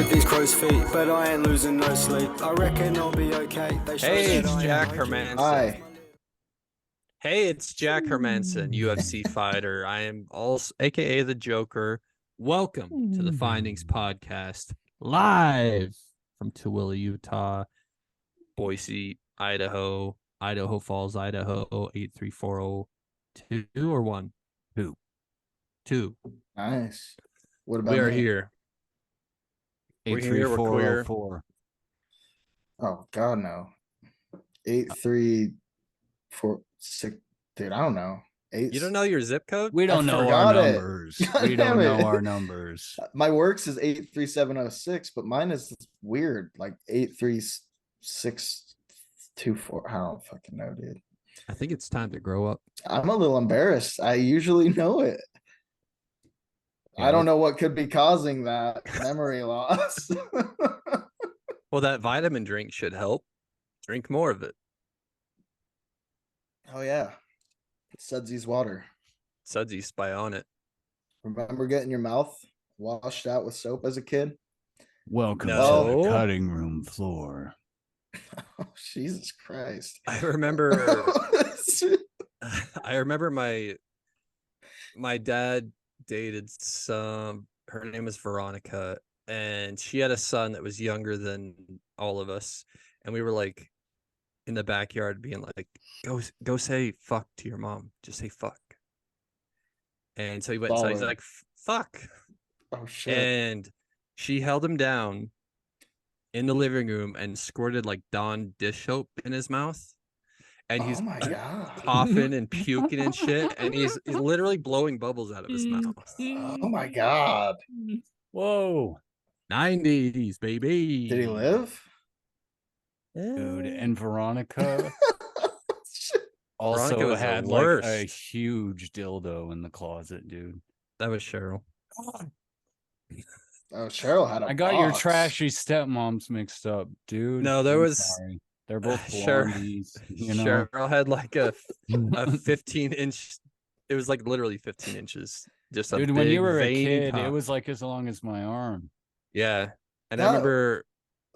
with these crow's feet, but I ain't losing no sleep. I reckon I'll be okay. Hey, it's Jack Hermanson. Hi. Hey, it's Jack Hermanson, UFC fighter. I am also, aka the Joker. Welcome to the Findings Podcast, live from Tooele, Utah, Boise, Idaho, Idaho Falls, Idaho, 83402 or 1? 2. 2. Nice. What about We are me? here. We're here. We're queer. 83404. Oh God, no. 8346. Dude, I don't know. You don't know your zip code? We don't know our forgot it. numbers. God We damn don't it. know our numbers. My works is 83706, but mine is weird, like 83624. I don't fucking know, dude. I think it's time to grow up. I'm a little embarrassed. I usually know it. Yeah, I don't know what could be causing that memory loss. Well, that vitamin drink should help. Drink more of it. Oh yeah. Sudsy's water. Sudsy, spy on it. Remember getting your mouth washed out with soap as a kid? Welcome to No. the cutting room floor. Oh, Jesus Christ. I remember my dad dated her name was Veronica, and she had a son that was younger than all of us, and we were like in the backyard being like, go say fuck to your mom, just say fuck. And so he went inside, he's like, fuck. Oh shit. And she held him down in the living room and squirted like Dawn dish soap in his mouth. And he's Oh my God. coughing and puking and shit. And he's literally blowing bubbles out of his mouth. Oh my God. Whoa, 90s, baby. Did he live? dude. And Veronica also Veronica was the had like a worst. huge dildo in the closet, dude. That was Cheryl. Oh, Cheryl had a I got your box. trashy stepmoms mixed up, dude. No, there I'm was- sorry. They're both Cheryl- blondies, you know. Cheryl had like a 15-inch. It was like literally 15 inches. Just a Dude, big, when you were a veiny kid, cock. it was like as long as my arm. Yeah. And I That- remember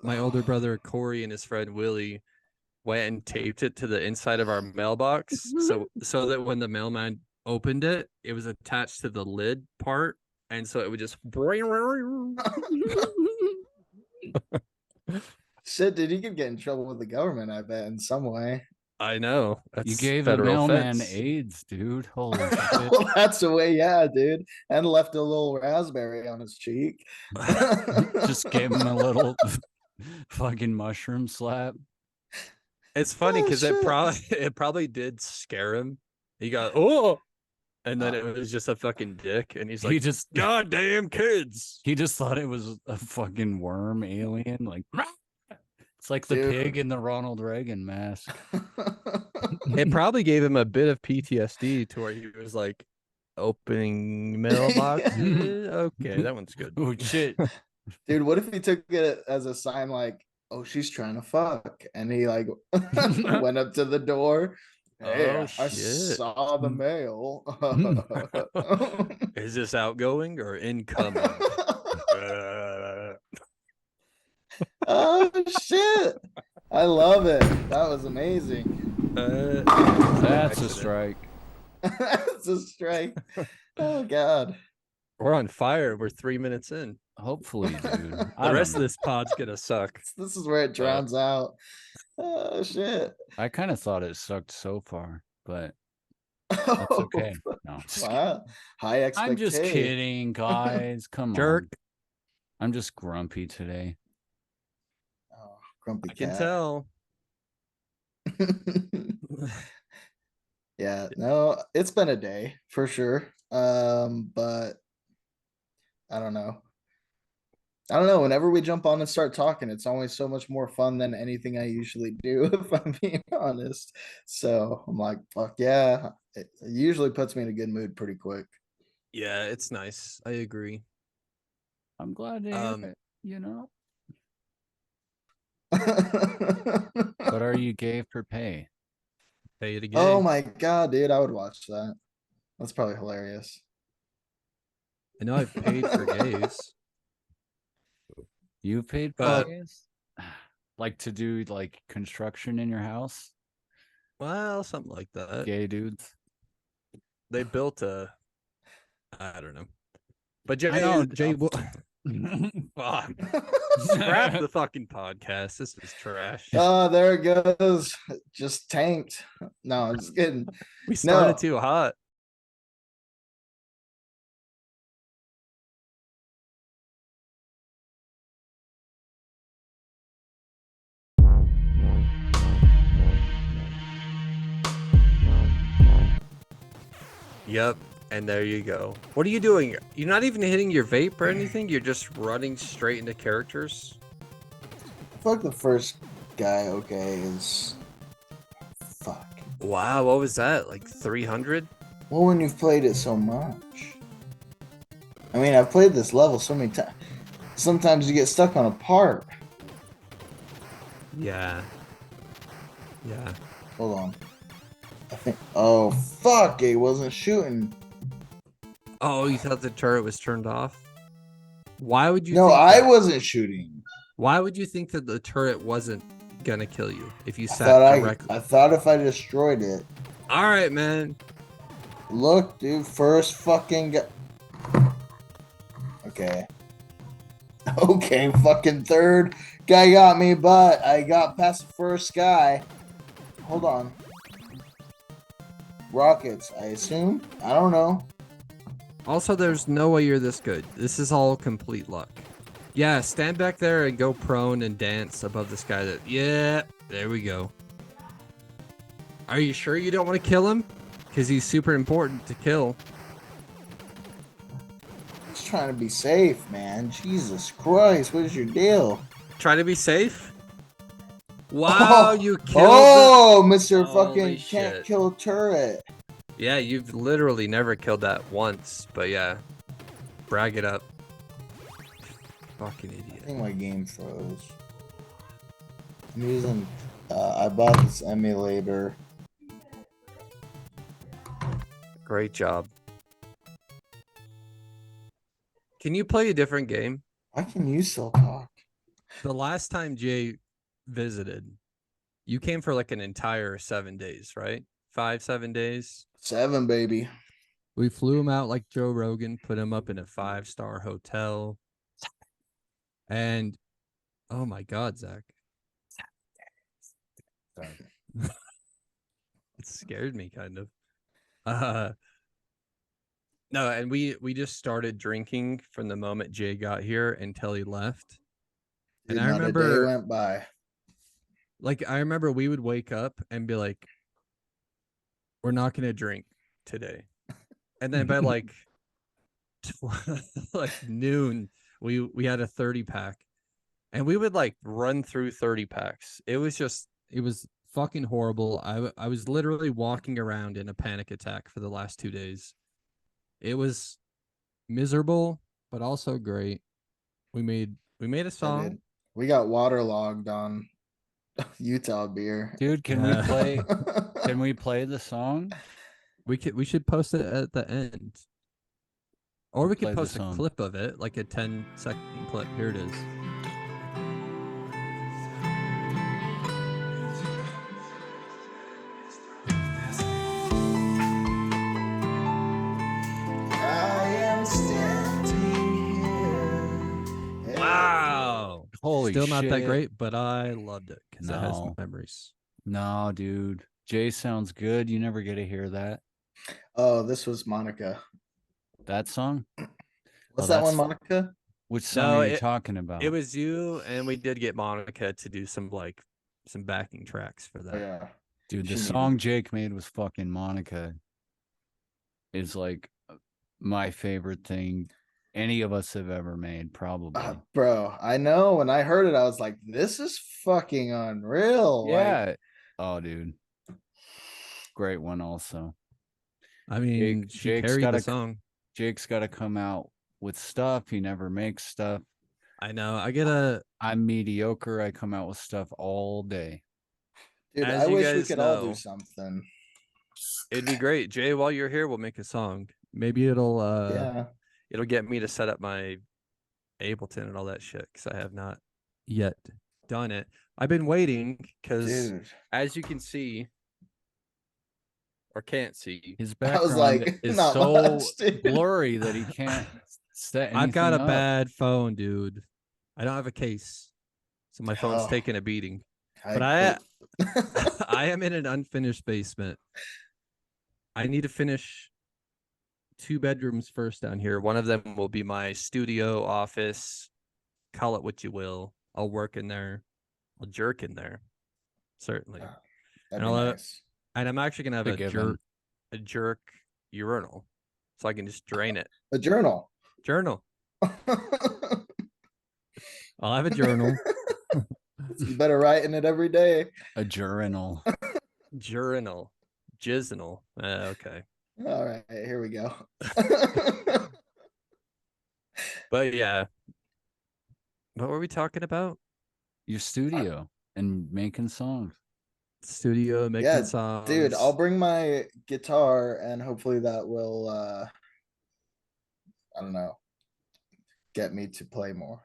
my older brother Corey and his friend Willie went and taped it to the inside of our mailbox so that when the mailman opened it, it was attached to the lid part, and so it would just Shit, dude, you could get in trouble with the government, I bet, in some way. I know. You That's gave the federal mailman offense. AIDS, dude. Holy shit. Well, that's the way, yeah, dude. And left a little raspberry on his cheek. Just gave him a little fucking mushroom slap. It's funny Oh, because shit. it probably did scare him. He got and then it was just a fucking dick, and he's like, He just goddamn kids. he just thought it was a fucking worm alien. Like it's like the Dude. pig in the Ronald Reagan mask. It probably gave him a bit of PTSD to where he was like opening mailboxes. Okay, that one's good. Oh shit. Dude, what if he took it as a sign like, oh, she's trying to fuck? And he like went up to the door. Hey, Oh, I shit. saw the mail. Is this outgoing or incoming? Oh shit. I love it. That was amazing. That's a accident. strike. It's a strike. Oh God. We're on fire. We're 3 minutes in. Hopefully, dude. The rest of this pod's gonna suck. This is where it drowns out. Oh shit. I kind of thought it sucked so far, but that's okay. No, I'm just kidding. Wow. High I'm expectations. just kidding, guys. Come Jerk. on. I'm just grumpy today. Oh, grumpy I can cat. tell. Yeah, no, it's been a day for sure. But I don't know. Whenever we jump on and start talking, it's always so much more fun than anything I usually do, if I'm being honest. So I'm like, fuck yeah. It usually puts me in a good mood pretty quick. Yeah, it's nice. I agree. I'm glad to hear it, you know. But are you gay for pay? Pay it again. Oh my God, dude, I would watch that. That's probably hilarious. I know I've paid for gays. You paid But- 4Ks? Like to do like construction in your house? Well, something like that. Gay dudes. They built a. I don't know. But Jay, I know, Jay, no. fuck. Scrap the fucking podcast. This is trash. Oh, there it goes. Just tanked. No, I'm just kidding. We started no. too hot. Yep, and there you go. What are you doing? You're not even hitting your vape or anything? You're just running straight into characters? Fuck the first guy, okay, is fuck. Wow, what was that? Like 300? Well, when you've played it so much. I mean, I've played this level so many times. Sometimes you get stuck on a part. Yeah. Yeah. Hold on. I think. Oh, fuck. It wasn't shooting. Oh, you thought the turret was turned off? Why would you No, think I that? wasn't shooting. Why would you think that the turret wasn't gonna kill you if you I sat thought directly? I thought if I destroyed it. All right, man. Look, dude, first fucking guy. Okay. Okay, fucking third guy got me, but I got past the first guy. Hold on. Rockets, I assume? I don't know. Also, there's no way you're this good. This is all complete luck. Yeah, stand back there and go prone and dance above this guy. Yeah, there we go. Are you sure you don't want to kill him? Because he's super important to kill. Just trying to be safe, man. Jesus Christ, what is your deal? Try to be safe. Wow, you killed Oh, Mr. Holy fucking shit. can't kill a turret. Yeah, you've literally never killed that once. But yeah, brag it up. Fucking I idiot. think my game froze. I'm using. I bought this emulator. Great job. Can you play a different game? Why can you still talk? The last time Jay visited, you came for like an entire 7 days, right? 7 days. 7, baby. We flew him out like Joe Rogan, put him up in a 5-star hotel. And oh my God, Zach. It scared me kind of. No, and we just started drinking from the moment Jay got here until he left. And Dude, I not a day remember went by. like I remember we would wake up and be like, we're not gonna drink today. And then by like like noon, we had a 30 pack. And we would like run through 30 packs. It was fucking horrible. I was literally walking around in a panic attack for the last 2 days. It was miserable, but also great. We made a song. We got waterlogged on Utah beer. Dude, can Yeah. we play? Can we play the song? We should post it at the end. Or we Play could the post a song. clip of it, like a 10-second clip. Here it is. I am standing here. Wow. Holy Still not that shit. great, but I loved it because it has No. memories. No, dude. Jay sounds good. You never get to hear that. Oh, this was Monica. That song? What's Oh, that one, that's- Monica? Which song No, are you it- talking about? It was you, and we did get Monica to do some backing tracks for that. Oh, yeah. Dude, she the needed song it. Jake made was fucking Monica. Is like my favorite thing any of us have ever made, probably. Bro, I know. When I heard it, I was like, this is fucking unreal. Like, Yeah. Oh, dude. Great one also. I mean, she Jake's carried gotta the song. Jake's got to come out with stuff. He never makes stuff. I know. I get a. I'm mediocre. I come out with stuff all day. dude, As I you wish we guys could all do know- something. It'd be great, Jay. While you're here, we'll make a song. Maybe it'll Yeah. it'll get me to set up my Ableton and all that shit because I have not yet done it. I've been waiting because, Dude, as you can see or can't see, His I was background like, is not so much, dude. blurry that he can't set anything I've got a up. bad phone, dude. I don't have a case, so my phone's Oh, taking a beating. I But I put- I am in an unfinished basement. I need to finish 2 bedrooms first down here. One of them will be my studio office. Call it what you will. I'll work in there. I'll jerk in there. Certainly. That'd And be I'll have, nice. and I'm actually gonna have A given. a jerk urinal. So I can just drain it. A journal. Journal. I'll have a journal. You better write in it every day. A journal. Journal. Jiznal. Okay. All right, here we go. But yeah. What were we talking about? Your studio and making songs. Studio, making Yeah, songs. dude, I'll bring my guitar and hopefully that will I don't know, get me to play more.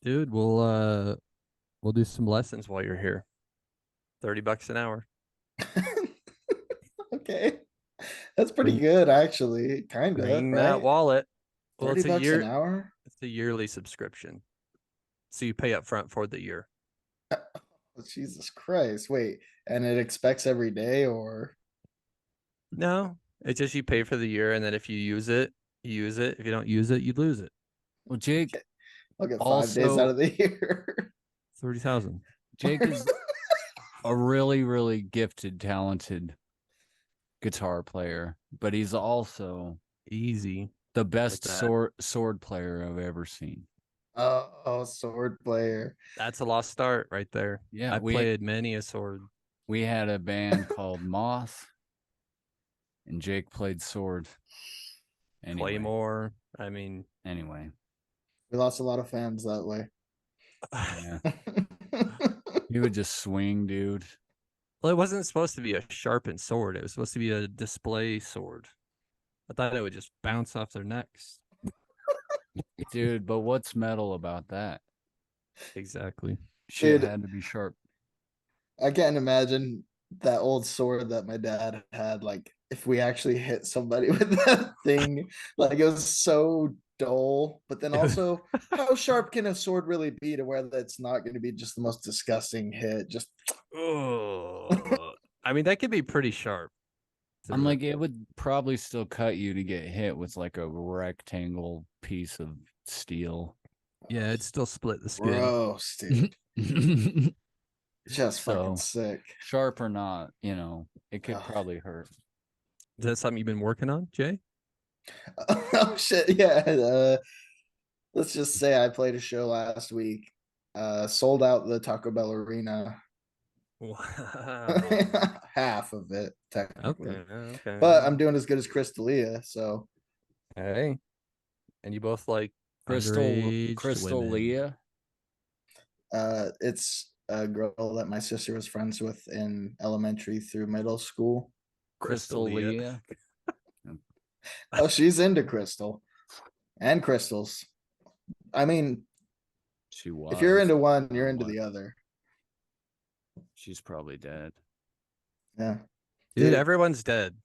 Dude, we'll do some lessons while you're here. $30 an hour. Okay. That's pretty Bring- good actually. Kind of, Bring right? that wallet. Well, 30 it's a bucks year. an hour? It's a yearly subscription. So you pay up front for the year. Oh, Jesus Christ. Wait, and it expects every day or No, it's just you pay for the year, and then if you use it, you use it. If you don't use it, you lose it. Well, Jake, I'll get 5 days out Also- of the year. 30,000. Jake is a really, really gifted, talented guitar player, but he's also Easy. the best that. sword player I've ever seen. Oh, sword player. That's a lost start right there. Yeah, I played many a sword. We had a band called Moth, and Jake played sword. Anyway, Claymore. I mean, Anyway, We lost a lot of fans that way. yeah, he would just swing, dude. well, it wasn't supposed to be a sharpened sword. It was supposed to be a display sword. I thought it would just bounce off their necks. Dude, but what's metal about that? Exactly. Shit Dude. had to be sharp. I can't imagine that old sword that my dad had. Like, if we actually hit somebody with that thing, like it was so dull. But then also, how sharp can a sword really be to where that's not going to be just the most disgusting hit? Just Oh, I mean, that could be pretty sharp. I'm like, it would probably still cut you to get hit with like a rectangle piece of steel. yeah, it'd still split the skin. gross, dude. Just fucking So- sick. Sharp or not, it could Ugh. probably hurt. Is that something you've been working on, Jay? Oh shit, yeah. Let's just say I played a show last week. Sold out the Taco Bell arena. Wow. Half of it, technically. Okay. But I'm doing as good as Chris D'Elia, so Hey. And you both like Crystal underage women. Leah. it's a girl that my sister was friends with in elementary through middle school. Crystal Leah. Oh, she's into Crystal and crystals. I mean, She was. if you're into one, you're into What? the other. She's probably dead. Yeah. Dude, everyone's dead.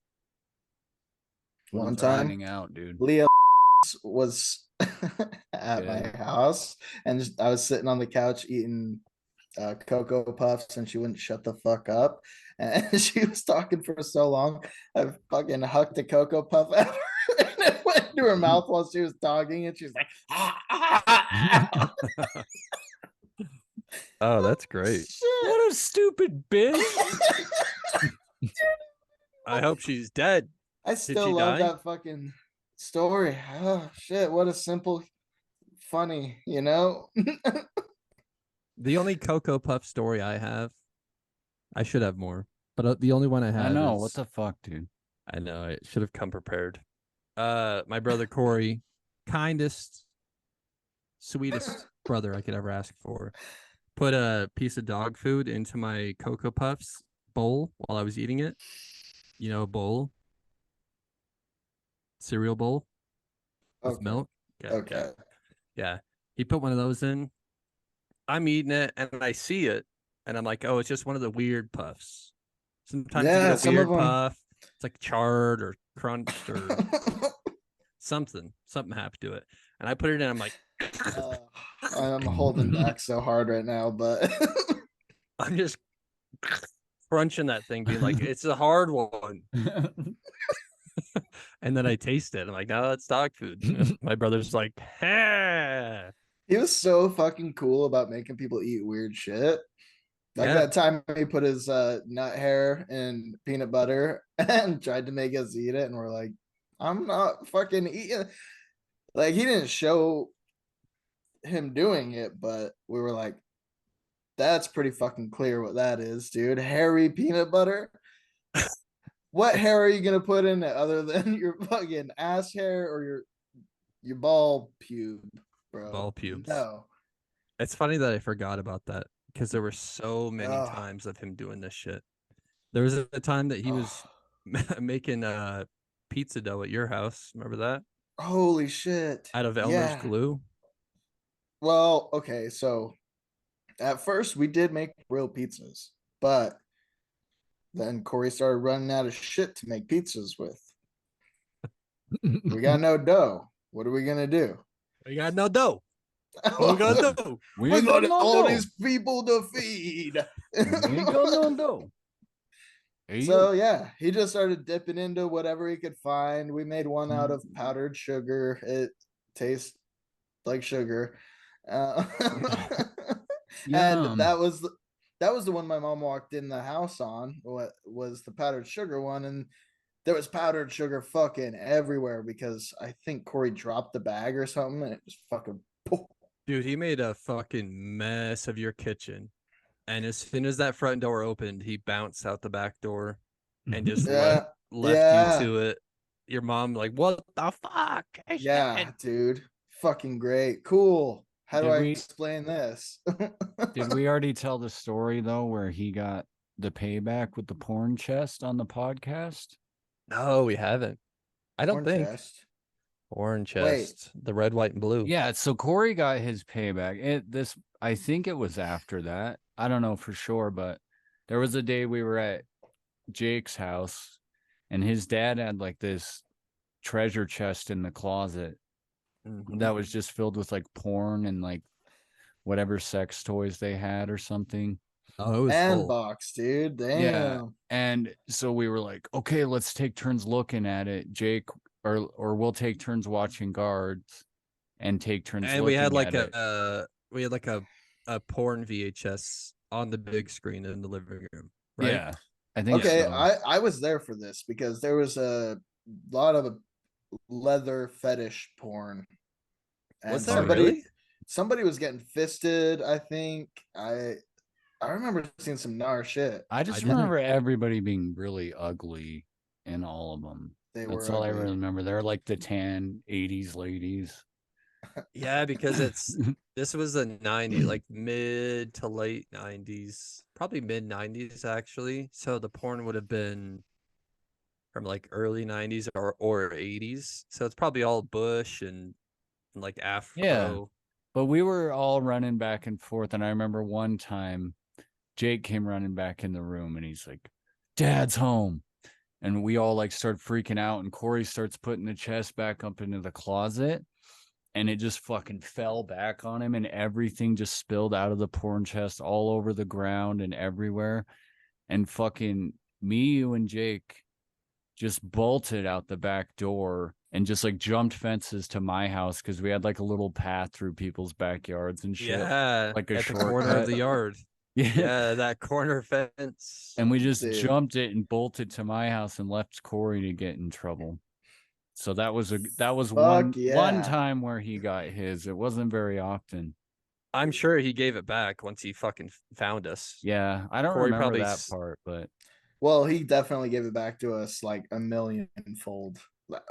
One I'm time, finding out, dude. Leah was at my Good. house and I was sitting on the couch eating Cocoa Puffs and she wouldn't shut the fuck up. And she was talking for so long. I fucking hucked a Cocoa Puff at her and it went into her mouth while she was talking and she's like, Oh, that's great. Shit. What a stupid bitch. I hope she's dead. I still she love die? that fucking story. Oh shit, what a simple funny, you know? The only Cocoa Puff story I have, I should have more, but the only one I have I know. is- What the fuck, dude? I know, I should have come prepared. My brother Corey, kindest, sweetest brother I could ever ask for, put a piece of dog food into my Cocoa Puffs bowl while I was eating it. You know, bowl, cereal bowl with Okay. milk. Yeah, Okay. Yeah. He put one of those in. I'm eating it and I see it and I'm like, oh, it's just one of the weird puffs. Sometimes you Yeah, get a some of weird 'em- puff. It's like charred or crunched or something. Something happened to it. And I put it in. I'm like, Uh, I'm holding back so hard right now, but I'm just crunching that thing, being like, it's a hard one. And then I taste it. I'm like, no, that's dog food. My brother's like, hey. he was so fucking cool about making people eat weird shit. Like Yeah. that time he put his nut hair in peanut butter and tried to make us eat it, and we're like, I'm not fucking eating. Like he didn't show him doing it, but we were like, that's pretty fucking clear what that is, dude. Hairy peanut butter. What hair are you gonna put in it other than your fucking ass hair or your ball pube, bro? Ball pubes. No. It's funny that I forgot about that because there were so many Ugh. times of him doing this shit. There was a time that he was making pizza dough at your house. Remember that? Holy shit. Out of Elmer's Yeah. glue. Well, okay, so at first we did make real pizzas, but then Corey started running out of shit to make pizzas with. We got no dough. What are we gonna do? We got no dough. What we gonna do? We ain't got no all dough. these people to feed. We ain't got no dough. Hey, So yeah, he just started dipping into whatever he could find. We made one out of powdered sugar. It tastes like sugar. And Yum. that was the one my mom walked in the house on. What was the powdered sugar one? And there was powdered sugar fucking everywhere because I think Corey dropped the bag or something, and it just fucking. Dude, he made a fucking mess of your kitchen. And as soon as that front door opened, he bounced out the back door and just Yeah, left yeah. you to it. Your mom like, what the fuck? I Yeah, said." dude. Fucking great. Cool. How do Did I we- explain this? Did we already tell the story though, where he got the payback with the porn chest on the podcast? No, we haven't. I don't Porn think. chest. Orange Wait. chest, the red, white, and blue. Yeah, so Corey got his payback. I think it was after that. I don't know for sure, but there was a day we were at Jake's house and his dad had like this treasure chest in the closet Mhm. that was just filled with like porn and like whatever sex toys they had or something. Oh, it was And full. box, dude. Damn. Yeah. And so we were like, okay, let's take turns looking at it. Jake or we'll take turns watching guards and take turns And we had like looking at it. a porn VHS on the big screen in the living room. Right? Yeah. I think Okay, so. I was there for this because there was a lot of leather fetish porn. And Was there somebody really? somebody was getting fisted, I think. I remember seeing some gnar shit. I just didn't- remember everybody being really ugly in all of them. They That's were all I ugly. remember. They're like the tan 80s ladies. Yeah, because this was the 90s, like mid to late 90s, probably mid 90s actually. So the porn would have been from like early 90s or 80s. So it's probably all Bush and like Afro. But we were all running back and forth. And I remember one time Jake came running back in the room and he's like, Dad's home. And we all like start freaking out. And Corey starts putting the chest back up into the closet. And it just fucking fell back on him. And everything just spilled out of the porn chest all over the ground and everywhere. And fucking me, you, and Jake just bolted out the back door and just like jumped fences to my house because we had like a little path through people's backyards and shit. Yeah, like a at the corner of shortcut. the yard. Yeah, that corner fence. And we just Dude. jumped it and bolted to my house and left Corey to get in trouble. So that was one yeah. time where he got his. It wasn't very often. I'm sure he gave it back once he fucking found us. Yeah, I don't Corey remember probably that s- part, but Well, he definitely gave it back to us like a millionfold.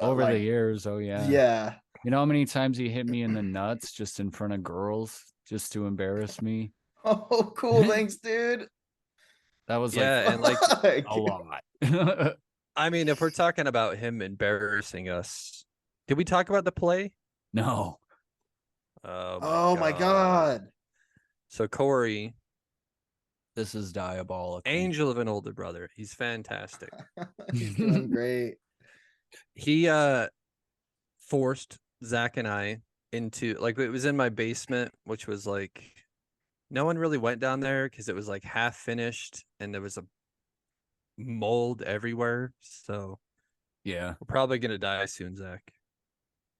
over the Like, years, oh yeah. Yeah. You know how many times he hit me in the nuts just in front of girls just to embarrass me? Oh, cool. Thanks, dude. That was Yeah, like and like a lot. I mean, if we're talking about him embarrassing us, did we talk about the play? No. Oh my god. So Corey, This is diabolical. angel of an older brother. He's fantastic. He's doing great. He forced Zach and I into, like, it was in my basement, which was like no one really went down there because it was like half finished and there was a mold everywhere. So Yeah. we're probably gonna die soon, Zach,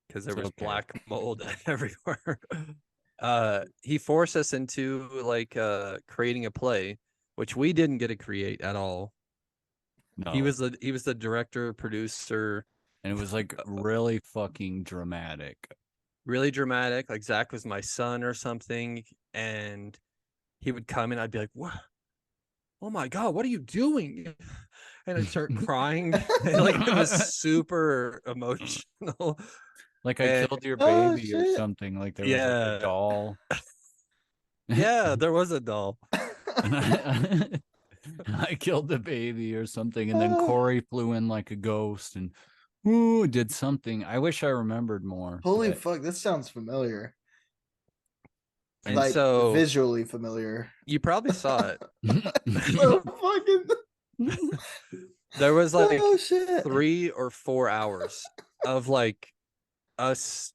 because there It's was okay. black mold everywhere. He forced us into like creating a play, which we didn't get to create at all. No. He was the director, producer, And it was like really fucking dramatic. really dramatic. Like Zach was my son or something, and he would come and I'd be like, "What? Oh my god, what are you doing?" And I'd start crying. And, like, it was super emotional. Like I And- killed your Oh, baby or shit. something. Like there was like Yeah. a doll. Yeah, there was a doll. And I killed the baby or something, and then Oh. Corey flew in like a ghost and ooh, did something. I wish I remembered more. Holy but- fuck, this sounds familiar. And Like so visually familiar. you probably saw it. So fucking There was like oh shit. 3 or 4 hours of like us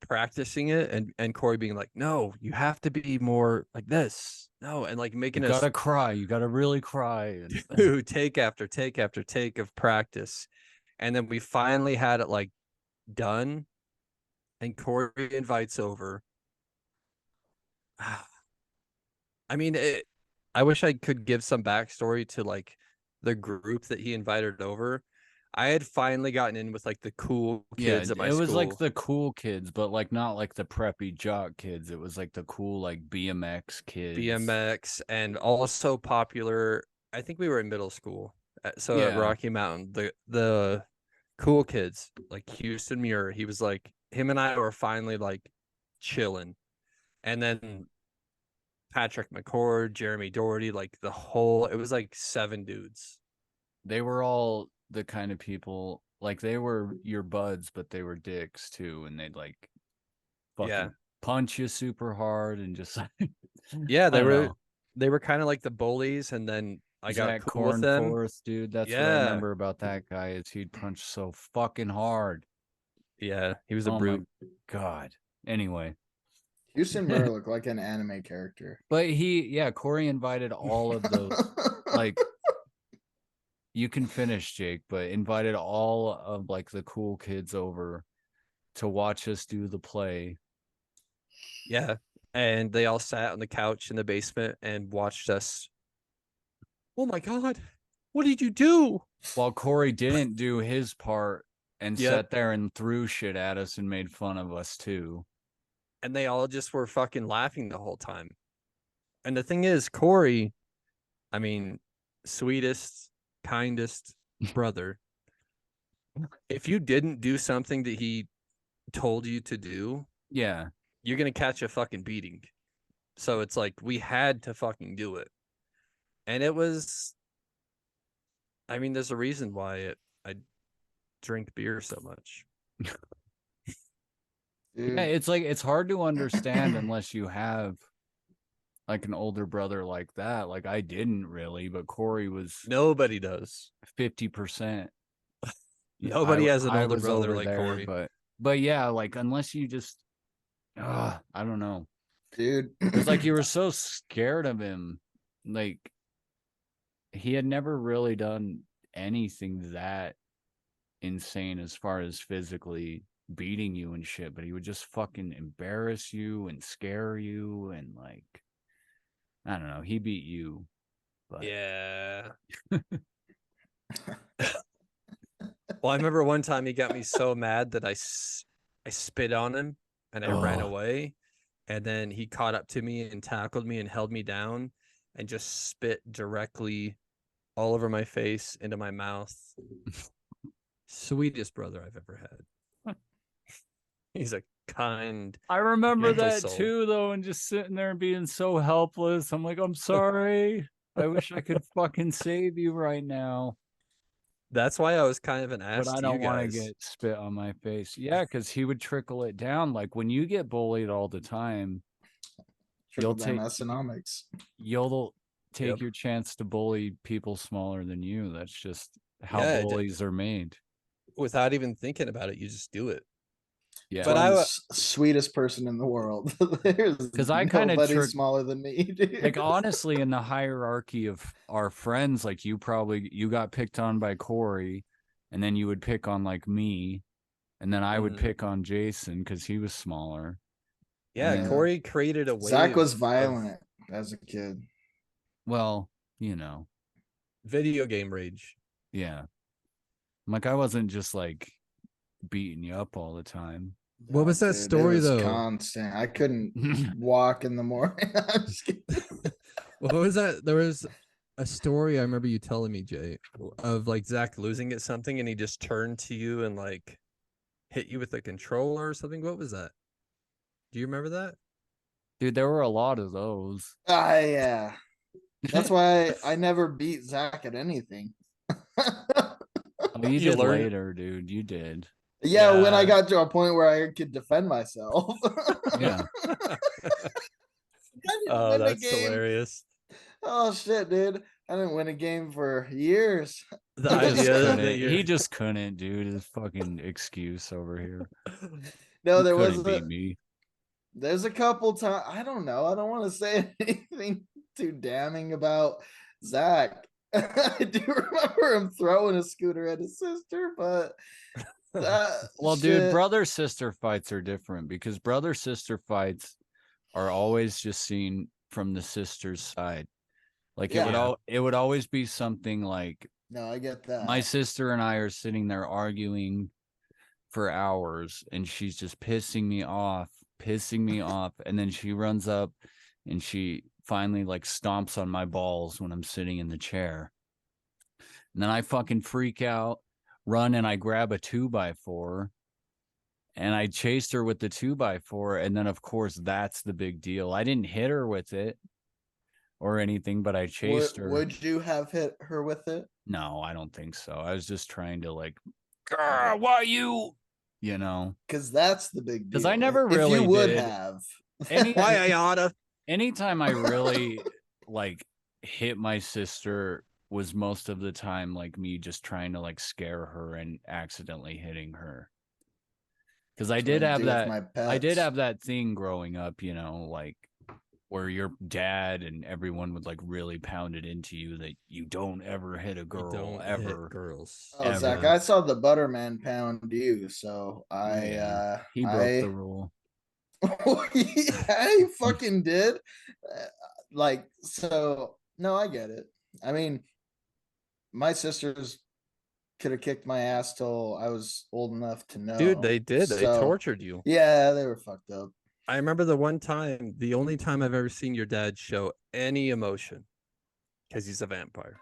practicing it and Corey being like, "No, you have to be more like this." No, and like You making us gotta cry. You gotta really cry. And do take after take after take of practice. And then we finally had it like done, and Corey invites over. I mean, I wish I could give some backstory to like the group that he invited over. I had finally gotten in with like the cool yeah, kids at my it was like school. the cool kids, but like not like the preppy jock kids. It was like the cool like BMX kids. BMX, and also popular. I think we were in middle school, so at Yeah. Rocky Mountain, the cool kids like Houston Muir. He was like, him and I were finally like chilling, and then Patrick McCord, Jeremy Doherty, like the whole. It was like 7 dudes. They were all the kind of people like they were your buds, but they were dicks too, and they'd like fucking Yeah. punch you super hard and just like Yeah, I don't they know. were kind of like the bullies, and then I got Zach cool with them. Cornforth, dude. That's what I Yeah. remember about that guy is he'd punch so fucking hard. Yeah, he was a Oh brute. my god. Anyway, Houston Murray looked like an anime character. but Corey invited all of those like you can finish, Jake, but invited all of like the cool kids over to watch us do the play. Yeah, and they all sat on the couch in the basement and watched us. Oh my god, what did you do? While Corey didn't do his part and Yep. sat there and threw shit at us and made fun of us too. And they all just were fucking laughing the whole time. And the thing is, Corey, I mean, sweetest, kindest brother. If you didn't do something that he told you to do, Yeah. you're gonna catch a fucking beating. So it's like we had to fucking do it. And it was, I mean, there's a reason why I drink beer so much. Dude. Yeah, it's like it's hard to understand unless you have like an older brother like that. Like I didn't really, but Corey was Nobody does. 50%. Nobody has an I older was brother over like there, Corey. But yeah, like unless you just I don't know. Dude. It's like you were so scared of him. Like he had never really done anything that insane as far as physically beating you and shit, but he would just fucking embarrass you and scare you and like I don't know, he beat you. But Yeah. Well, I remember one time he got me so mad that I spit on him and I ran Oh. away. And then he caught up to me and tackled me and held me down and just spit directly all over my face, into my mouth. Sweetest brother I've ever had. He's a kind. I remember Gentle that soul. too though, and just sitting there and being so helpless. I'm like, I'm sorry. I wish I could fucking save you right now. That's why I was kind of an ass But I to don't you want to guys. get spit on my face. Yeah, because he would trickle it down. Like when you get bullied all the time, Trickle you'll down take economics. you'll take Yep. your chance to bully people smaller than you. That's just how Yeah, bullies are made. without even thinking about it, you just do it. Yeah. But I'm I the wa- sweetest person in the world. There's 'Cause I kinda nobody trick- smaller than me, dude. Like honestly, in the hierarchy of our friends, like you got picked on by Corey, and then you would pick on like me, and then I would Mhm. pick on Jason because he was smaller. Yeah, Yeah. Corey created a wave. Zach was of violent as a kid. Well, you know, video game rage. yeah. Like I wasn't just like beating you up all the time. What was that Dude, story, it was though? constant. I couldn't walk in the morning. I'm just kidding. What was that? There was a story I remember you telling me, Jay, of like Zach losing at something and he just turned to you and like hit you with a controller or something. What was that? Do you remember that? Dude, there were a lot of those. Yeah. That's why I never beat Zach at anything. Oh, you You did learned- later, dude. You did. Yeah, when I Yeah. got to a point where I could defend myself. Yeah. I didn't Oh, win a that's game. hilarious. Oh shit, dude. I didn't win a game for years. The He just idea couldn't. that He you're just couldn't, dude. His fucking excuse over here. No, He there was couldn't beat me. there's a couple times. I don't know. I don't want to say anything too damning about Zach. I do remember him throwing a scooter at his sister, but Well, dude, shit. brother sister fights are different because brother sister fights are always just seen from the sister's side. Like Yeah. it would always be something like No, I get that. my sister and I are sitting there arguing for hours and she's just pissing me off, and then she runs up and she finally like stomps on my balls when I'm sitting in the chair. And then I fucking freak out, run, and I grab a 2x4 and I chased her with the 2x4. And then of course that's the big deal. I didn't hit her with it or anything, but I chased her. Would you have hit her with it? No, I don't think so. I was just trying to like, "Grr, why you know, Because that's the big deal. 'Cause I never If really you would did. have. Why I oughta. anytime I really like hit my sister was most of the time like me just trying to like scare her and accidentally hitting her. Because I That's what did I have do with that my I did pets. have that thing growing up, you know, like where your dad and everyone would like really pound it into you that you don't ever hit a You girl don't hit ever. girls. Oh, Zach, ever. I saw the Butterman pound you, so Yeah, he broke the rule. Yeah, he fucking did. Like, so no, I get it. I mean, my sisters could have kicked my ass till I was old enough to know. Dude, they did. They So, tortured you. Yeah, they were fucked up. I remember the one time, the only time I've ever seen your dad show any emotion, because he's a vampire.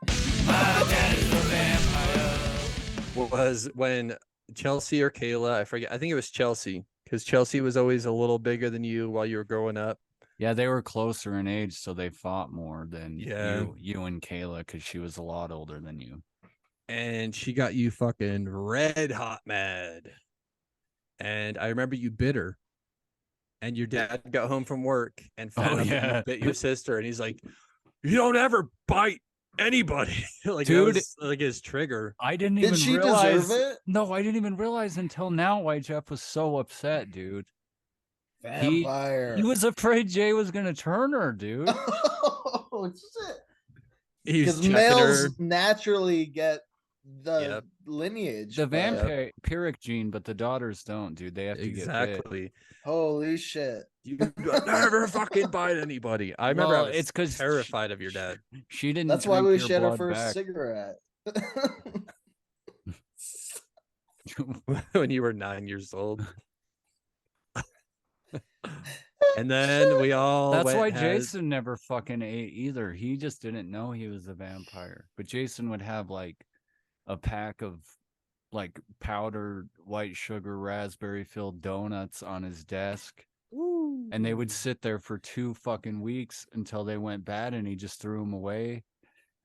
Was when Chelsea or Kayla, I forget, I think it was Chelsea, because Chelsea was always a little bigger than you while you were growing up. Yeah, they were closer in age, so they fought more than Yeah. you and Kayla, because she was a lot older than you. And she got you fucking red hot mad. And I remember you bit her. And your dad got home from work and found out that yeah. you bit your sister, and he's like, "You don't ever bite anybody." Like, that Dude. was, like, his trigger. I didn't Did even she realize. deserve it? No, I didn't even realize until now why Jeff was so upset, dude. Vampire. He was afraid Jay was gonna turn her, dude. Oh shit. He's Because checking males her. naturally get the Yep. lineage. The but- vampiric gene, but the daughters don't, dude. They have to get bit. Exactly. Holy shit. You never fucking bite anybody. I remember Well, I was it's 'cause terrified of your dad She didn't. That's why drink we your shared our blood first back. cigarette. when you were 9 years old. And then we all That's went why has- Jason never fucking ate either. He just didn't know he was a vampire. But Jason would have like a pack of like powdered white sugar raspberry filled donuts on his desk. And they would sit there for 2 fucking weeks until they went bad and he just threw them away.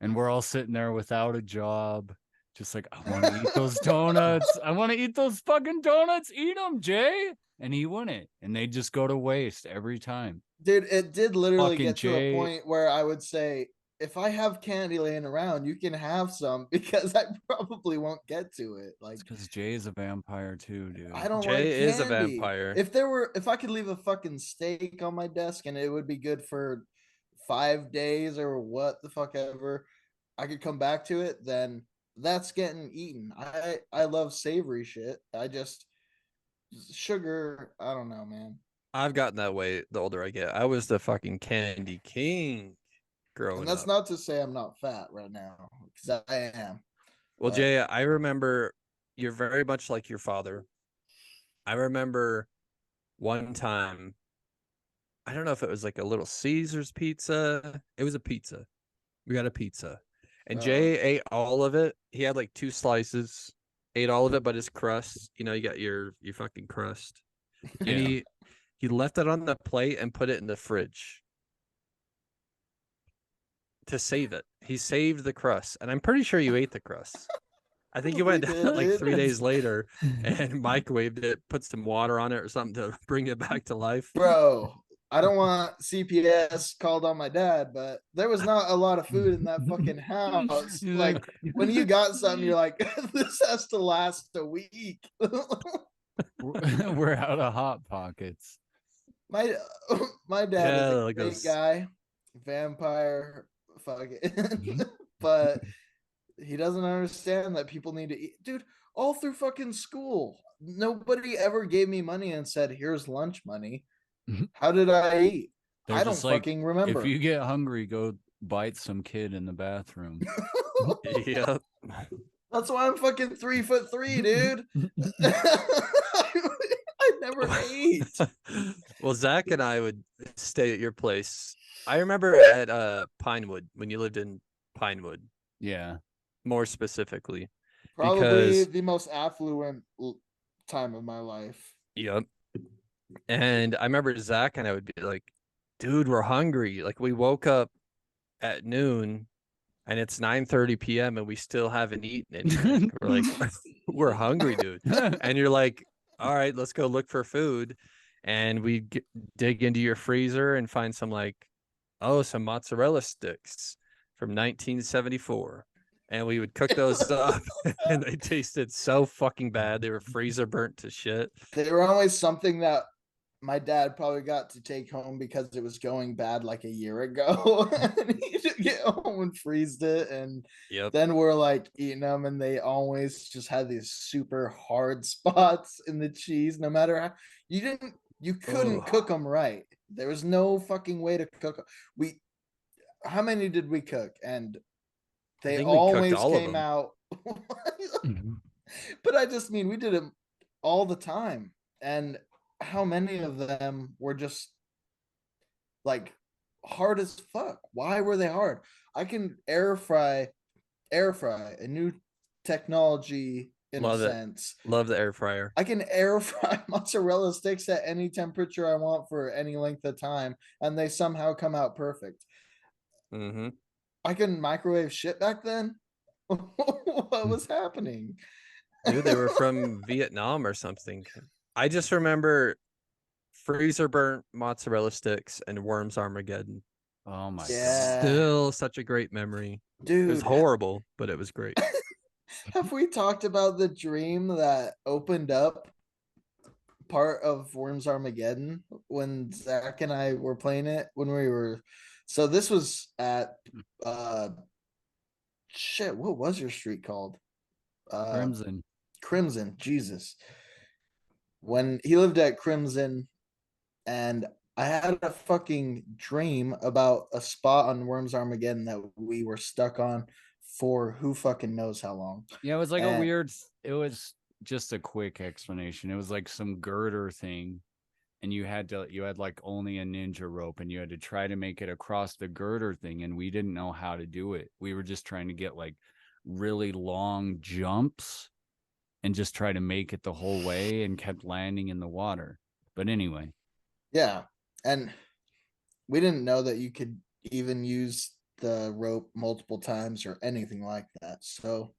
And we're all sitting there without a job, Just like, I want to eat those donuts. I want to eat those fucking donuts. Eat them, Jay. And he wouldn't. And they just go to waste every time. Dude, it did literally Fucking get to Jay. a point where I would say, if I have candy laying around, you can have some because I probably won't get to it. Like, It's because Jay is a vampire too, dude. I don't Jay like is a candy. vampire. If I could leave a fucking steak on my desk and it would be good for 5 days or what the fuck ever, I could come back to it, then that's getting eaten. I love savory shit. I just sugar, I don't know, man. I've gotten that way the older I get. I was the fucking candy king growing And that's up. not to say I'm not fat right now, because I am. Well, but- Jay, I remember you're very much like your father. I remember one time, I don't know if it was like a Little Caesars pizza. It was a pizza. We got a pizza. And Oh. Jay ate all of it. He had like 2 slices, ate all of it, but his crust, you got your fucking crust. And Yeah. he left it on the plate and put it in the fridge to save it. He saved the crust, and I'm pretty sure you ate the crust. I think you went Probably down did, like dude. 3 days later and microwaved it, put some water on it or something to bring it back to life. Bro, I don't want CPS called on my dad, but there was not a lot of food in that fucking house. He's Like, when you got something, you're like, this has to last a week. We're out of hot pockets. my my dad Yeah, is a like great those- guy, vampire, fucking, but he doesn't understand that people need to eat. Dude, all through fucking school, nobody ever gave me money and said, "Here's lunch money." Mhm. How did I eat? They're I don't just like, fucking remember. if you get hungry, go bite some kid in the bathroom. Yep. That's why I'm fucking 3'3", dude. I never ate. Well, Zach and I would stay at your place. I remember at Pinewood when you lived in Pinewood, Yeah. more specifically. Probably Because- the most affluent time of my life. Yep. And I remember Zach and I would be like, dude, we're hungry. Like, we woke up at noon and it's 9:30 p.m. and we still haven't eaten anything. We're like, we're hungry, dude. And you're like, all right, let's go look for food. And we dig into your freezer and find some some mozzarella sticks from 1974. And we would cook those up and they tasted so fucking bad. They were freezer burnt to shit. They were always something that my dad probably got to take home because it was going bad like a year ago. And he should get home and freezed it. And Yep. then we're like eating them, and they always just had these super hard spots in the cheese. No matter how you couldn't Ugh. cook them right. There was no fucking way to cook. How many did we cook? And they think we cooked always all of came them. out. But I just mean we did them all the time. And how many of them were just like hard as fuck? Why were they hard? I can air fry, a new technology in Love a it. sense. Love the air fryer. I can air fry mozzarella sticks at any temperature I want for any length of time, and they somehow come out perfect. Mm-hmm. I couldn't microwave shit back then. What was happening? Dude, they were from Vietnam or something. I just remember freezer burnt mozzarella sticks and Worms Armageddon. Oh my Yeah. Still such a great memory. It Dude, was horrible, but it was great. have we talked about the dream that opened up part of Worms Armageddon when Zach and I were playing it when we were? So this was at shit. What was your street called? Crimson. Crimson. Jesus. When he lived at Crimson, and I had a fucking dream about a spot on Worms Armageddon that we were stuck on for who fucking knows how long. Yeah, it was like a And- weird. It was just a quick explanation. It was like some girder thing, and you had like only a ninja rope, and you had to try to make it across the girder thing, and we didn't know how to do it. We were just trying to get like really long jumps and just try to make it the whole way, and kept landing in the water. But anyway, Yeah. And we didn't know that you could even use the rope multiple times or anything like that. So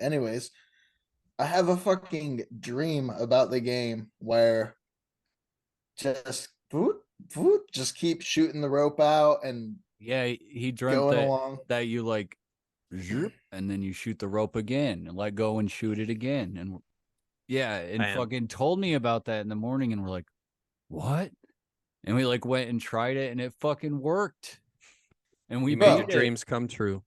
anyways, I have a fucking dream about the game where just just keep shooting the rope out and Yeah, he dreamt going that along. that you like zoop, and then you shoot the rope again and let go and shoot it again. And yeah, and Bam. fucking told me about that in the morning, and we're like, what? And we like went and tried it, and it fucking worked. And we You made your beat it. dreams come true.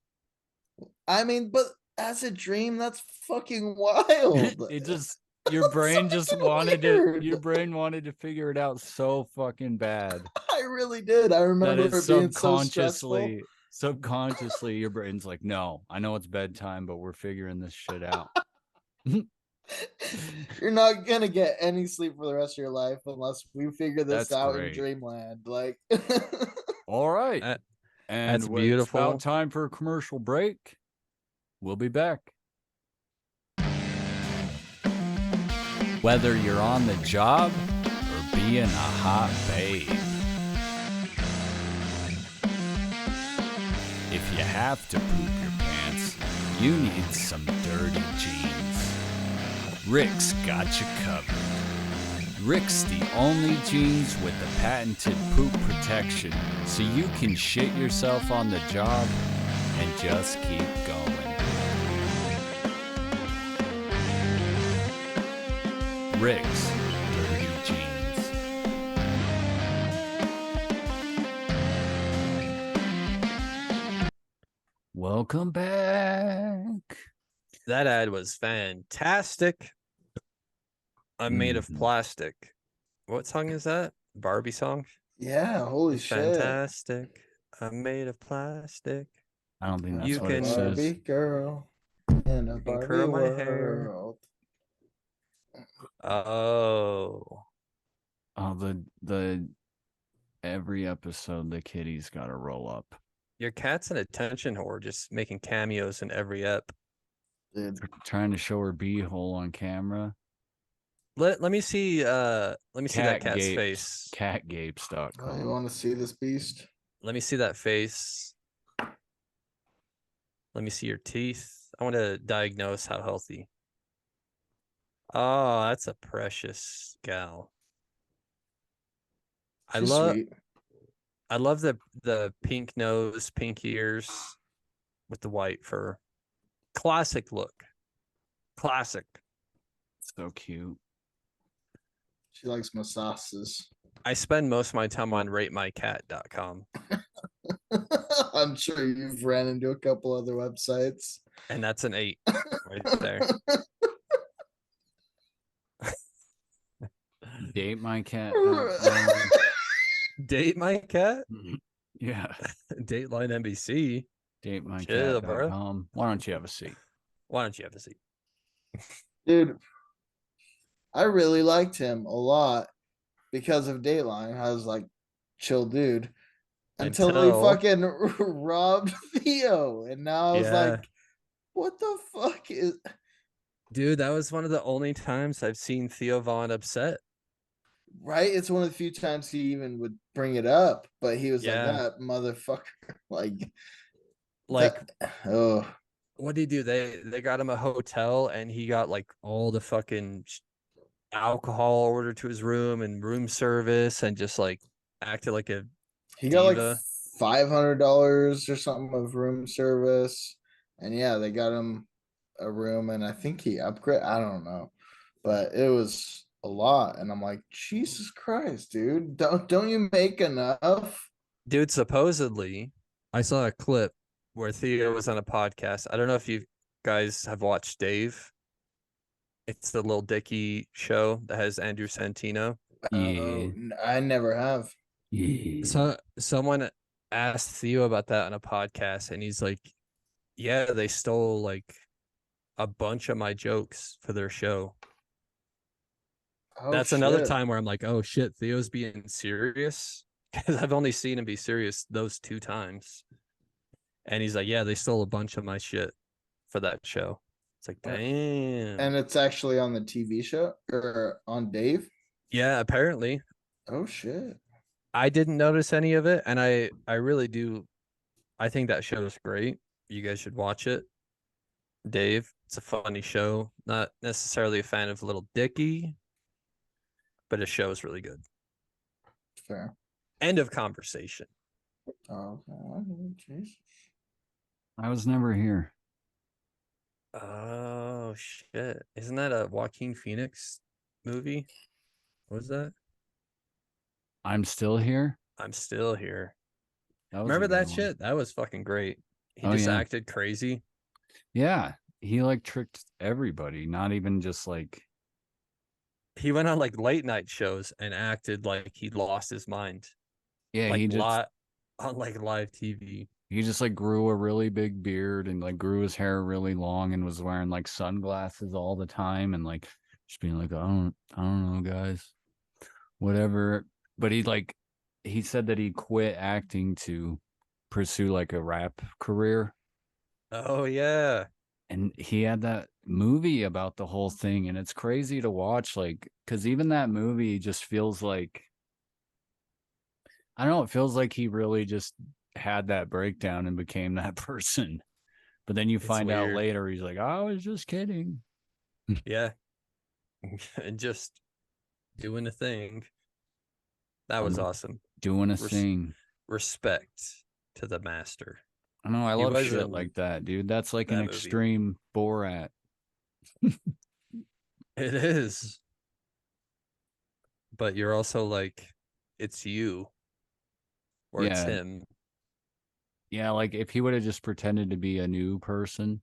I mean, but as a dream, that's fucking wild. It just your brain just fucking wanted weird. to your brain wanted to figure it out so fucking bad I really did. I that remember it it being so stressful. subconsciously your brain's like, no, I know it's bedtime, but we're figuring this shit out. You're not gonna get any sleep for the rest of your life unless we figure this That's out great. in dreamland. Like, All right. That- And that's when it's beautiful. about time for a commercial break. We'll be back. Whether you're on the job or being a hot babe, if you have to poop your pants, you need some dirty jeans. Rick's got you covered. Rick's the only jeans with the patented poop protection, so you can shit yourself on the job and just keep going. Rick's Dirty Jeans. Welcome back. That ad was fantastic. I'm made of Mhm. plastic. What song is that? Barbie song? yeah, holy shit. Fantastic. I'm made of plastic. I don't think that's You what it can- says. Barbie girl in a can Barbie curl my hair. world. Oh. Oh, the every episode the kitty's got to roll up. Your cat's an attention whore, just making cameos in every ep. Dude, Trying to show her beehole on camera. Let me see that Cat cat's gapes. face. oh, you Catgapes.com. want to see this beast? Let me see that face. Let me see your teeth. I want to diagnose how healthy. Oh, that's a precious gal. She's sweet. I love the pink nose, pink ears with the white fur. Classic look. Classic. So cute. She likes massages. I spend most of my time on ratemycat.com, I'm sure you've ran into a couple other websites. and that's an 8 right there. Date my cat. Date my cat? Yeah. Dateline NBC. Chill, bro. DateMyCat.com. Why don't you have a seat? Why don't you have a seat? Dude, I really liked him a lot because of Dateline. I was like, chill dude. Until he Until- fucking robbed Theo. And now I was Yeah. like, what the fuck is Dude, that was one of the only times I've seen Theo Vaughn upset. right? It's one of the few times he even would bring it up, but he was Yeah. like that motherfucker. Like, Like, oh, what did he do? They got him a hotel, and he got like all the fucking alcohol ordered to his room and room service, and just like acted like a he got like diva. $500 or something of room service, and yeah, they got him a room, and I think he upgrade. I don't know, but it was a lot, and I'm like, Jesus Christ, dude, don't you make enough? Dude. Supposedly, I saw a clip where Theo was on a podcast. I don't know if you guys have watched Dave. It's the Lil Dicky show that has Andrew Santino. Yeah. I never have. Yeah. So someone asked Theo about that on a podcast, and he's like, "Yeah, they stole like a bunch of my jokes for their show." Oh, That's another shit. time where I'm like, "Oh shit, Theo's being serious," because I've only seen him be serious those 2 times. And he's like, "Yeah, they stole a bunch of my shit for that show." It's like, damn. And it's actually on the TV show or on Dave. Yeah, apparently. Oh shit. I didn't notice any of it, and I really do. I think that show is great. You guys should watch it. Dave, It's a funny show. Not necessarily a fan of Little Dicky, but his show is really good. Fair. End of conversation. Okay. Jesus. I was never here. Oh shit! Isn't that a Joaquin Phoenix movie? What was that? I'm still here. I'm still here. That was a Remember good that one. shit? That was fucking great. He Oh, just yeah. acted crazy. Yeah, he like tricked everybody. Not even just like He went on like late night shows and acted like he lost his mind. yeah. Like He just on like live TV. he just like grew a really big beard and like grew his hair really long and was wearing like sunglasses all the time and like just being like I don't know guys, whatever. But he said that he quit acting to pursue like a rap career. Oh yeah. And he had that movie about the whole thing, and it's crazy to watch, like, because even that movie just feels like, I don't know, it feels like he really just had that breakdown and became that person. But then you It's find out weird. later he's like, I was just kidding. Yeah. And just doing a thing. That was I'm awesome. doing a Res- thing. Respect to the master. I know, I He love was shit in like that, dude. That's like an that movie. extreme Borat. It is. But you're also like, it's you. Or it's Yeah. him. Yeah, like if he would have just pretended to be a new person,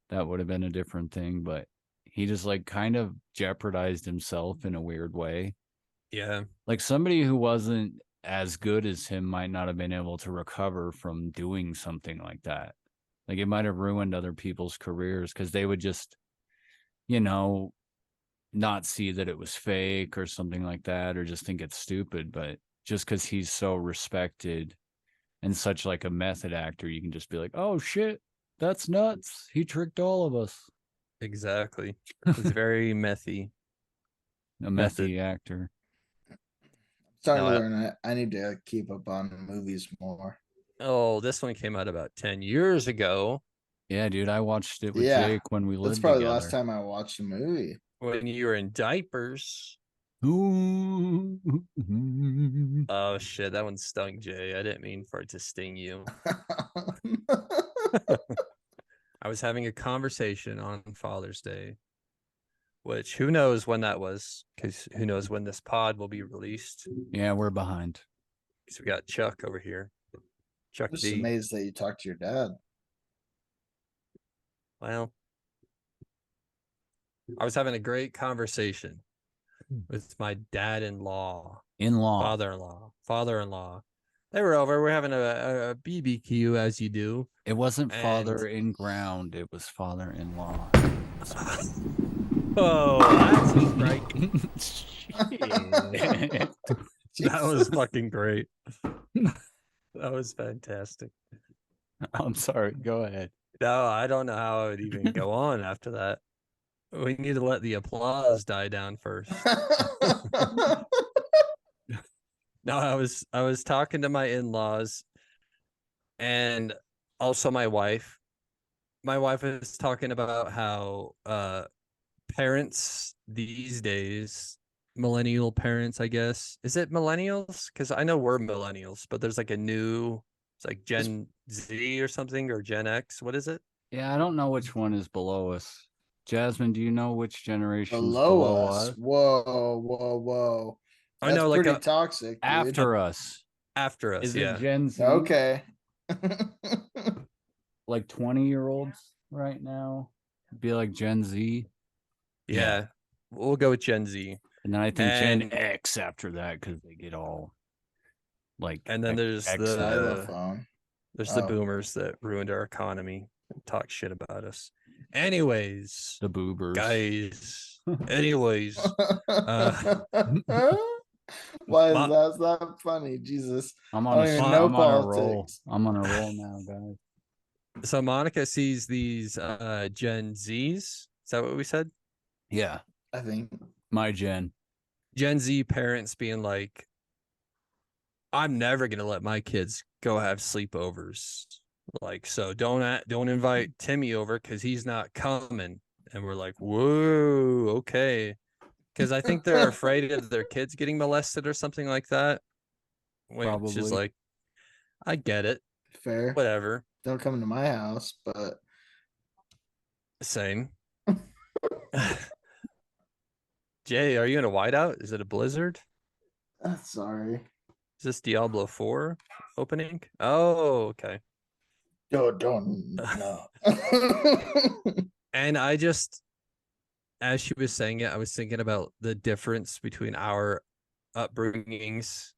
that would have been a different thing. But he just like kind of jeopardized himself in a weird way. Yeah. Like somebody who wasn't as good as him might not have been able to recover from doing something like that. Like it might have ruined other people's careers because they would just, you know, not see that it was fake or something like that, or just think it's stupid. But just because he's so respected and such like a method actor, you can just be like, oh shit, that's nuts. He tricked all of us. Exactly. He's very methy. A Method. methy actor. Starting No, to I- learn. I need to keep up on movies more. Oh, this one came out about 10 years ago Yeah, dude, I watched it with Yeah, Jake when we That's lived probably together. the last time I watched a movie. when you were in diapers. Ooh. Oh shit, that one stung Jay. I didn't mean for it to sting you. I was having a conversation on Father's Day, which who knows when that was, because who knows when this pod will be released. Yeah, we're behind. Because we got Chuck over here. Chuck I'm just D. amazed that you talked to your dad. Well, I was having a great conversation with my dad-in-law, In-law. father-in-law. They were over. We're having a BBQ as you do. It wasn't father And- in ground, it was father-in-law. Oh, that's right. That was fucking great. That was fantastic. I'm sorry, go ahead. No, I don't know how I would even go on after that. We need to let the applause die down first. No, I was talking to my in-laws and also my wife. My wife was talking about how parents these days, millennial parents, I guess. Is it millennials? Because I know we're millennials, but there's like a new, it's like Gen Z or something, or Gen X. What is it? Yeah, I don't know which one is below us. Jasmine, do you know which generation is Below us. Whoa. I That's know, like pretty a, toxic. Dude. After us. after us. Is Yeah. it Gen Z? Okay. Like 20-year-olds right now? Be like Gen Z. Yeah. We'll go with Gen Z. And then I think Gen And- X after that because they get all like. And then there's X- Xylophone. there's the Oh. boomers that ruined our economy and talk shit about us. Anyways, the boobers. guys. Anyways, Why is Ma- that funny? Jesus. I'm I on don't a, even I'm know on a roll. politics. I'm on a roll now, guys. so Monica sees these Gen Zs. Is that what we said? Yeah, I think. my Gen. Gen Z parents being like, I'm never gonna let my kids go have sleepovers. Like, so don't invite Timmy over because he's not coming. and we're like, whoa, okay. Because I think they're afraid of their kids getting molested or something like that. Which is Probably. like, I get it. Fair. Whatever. Don't come to my house, but Same. Jay, are you in a whiteout? Is it a blizzard? sorry. Is this Diablo 4 opening? Oh, okay. Don't no. And I just, as she was saying it, I was thinking about the difference between our upbringings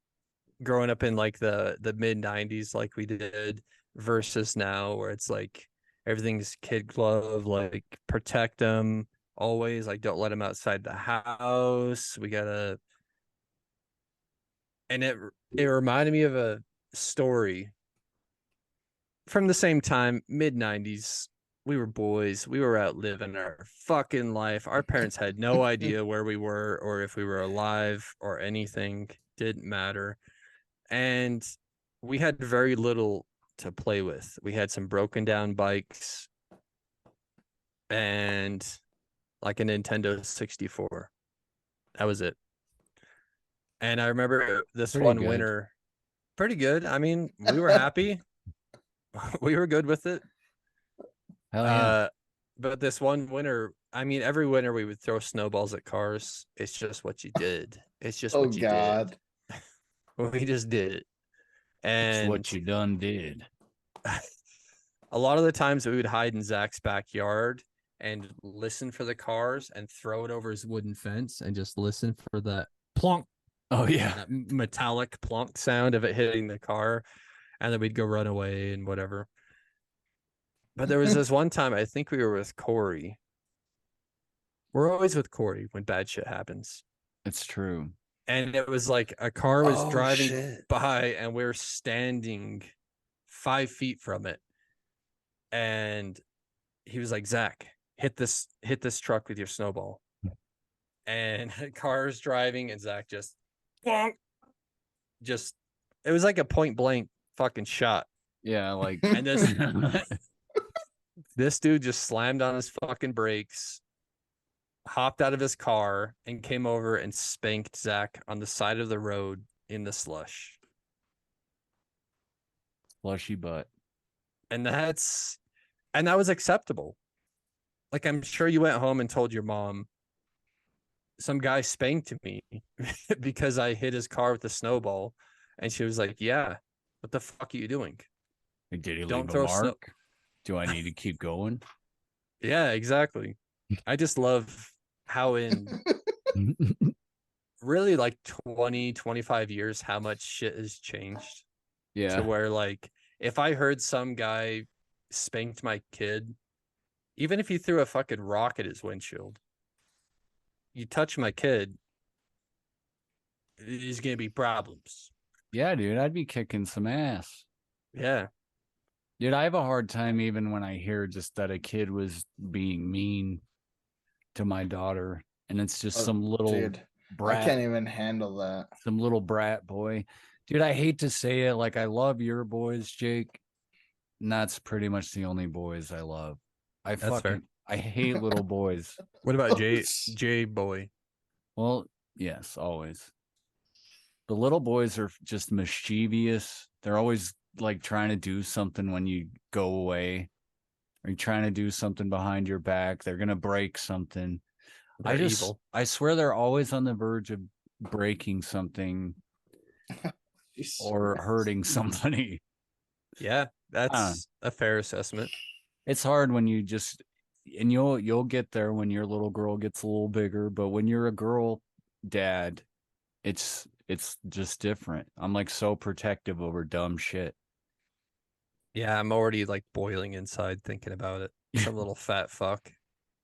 growing up in like the mid 90s like we did versus now where it's like everything's kid glove, like protect them always, like don't let them outside the house. We gotta, and it reminded me of a story from the same time, mid 90s. We were boys. We were out living our fucking life. Our parents had no idea where we were or if we were alive or anything. Didn't matter. And we had very little to play with. We had some broken down bikes and like a Nintendo 64. That was it. And I remember this Pretty one good. winter, pretty good. I mean, we were happy. We were good with it. Hell yeah. But this one winter, I mean, every winter we would throw snowballs at cars. It's just what you did. It's just Oh what you God. did. We just did it. It's And what you done did. a lot of the times we would hide in Zach's backyard and listen for the cars and throw it over his wooden fence and just listen for that plonk, Oh yeah. that metallic plonk sound of it hitting the car. And then we'd go run away and whatever. But there was this one time, I think we were with Corey. We're always with Corey when bad shit happens. It's true. And it was like a car was Oh, driving shit. by and we are standing 5 feet from it. And he was like, Zach, hit this truck with your snowball. And the car's driving and Zach just it was like a point blank fucking shot. Yeah, like And this dude just slammed on his fucking brakes, hopped out of his car, and came over and spanked Zach on the side of the road in the slush. slushy butt. And that was acceptable. Like, I'm sure you went home and told your mom, some guy spanked me because I hit his car with a snowball. And she was like, yeah, what the fuck are you doing? Did he Don't leave throw a snow- mark? Do I need to keep going? Yeah, exactly. I just love how in really like 20, 25 years, how much shit has changed. Yeah. To where like, if I heard some guy spanked my kid, even if he threw a fucking rock at his windshield, you touch my kid, there's gonna be problems. Yeah, dude, I'd be kicking some ass. Yeah. Dude, I have a hard time even when I hear just that a kid was being mean to my daughter, and it's just Oh, some little Dude, brat, I can't even handle that. some little brat boy. Dude, I hate to say it, like I love your boys, Jake. And that's pretty much the only boys I love. That's fair. I hate little boys. What about J boy? Well, yes, always. The little boys are just mischievous. They're always like trying to do something when you go away. Or you're trying to do something behind your back. They're gonna break something. They're evil. I swear they're always on the verge of breaking something Jesus or Christ. hurting somebody. Yeah, that's a fair assessment. It's hard when you just, and you'll get there when your little girl gets a little bigger, but when you're a girl dad, it's just different. I'm like so protective over dumb shit. Yeah, I'm already like boiling inside thinking about it. Some little fat fuck.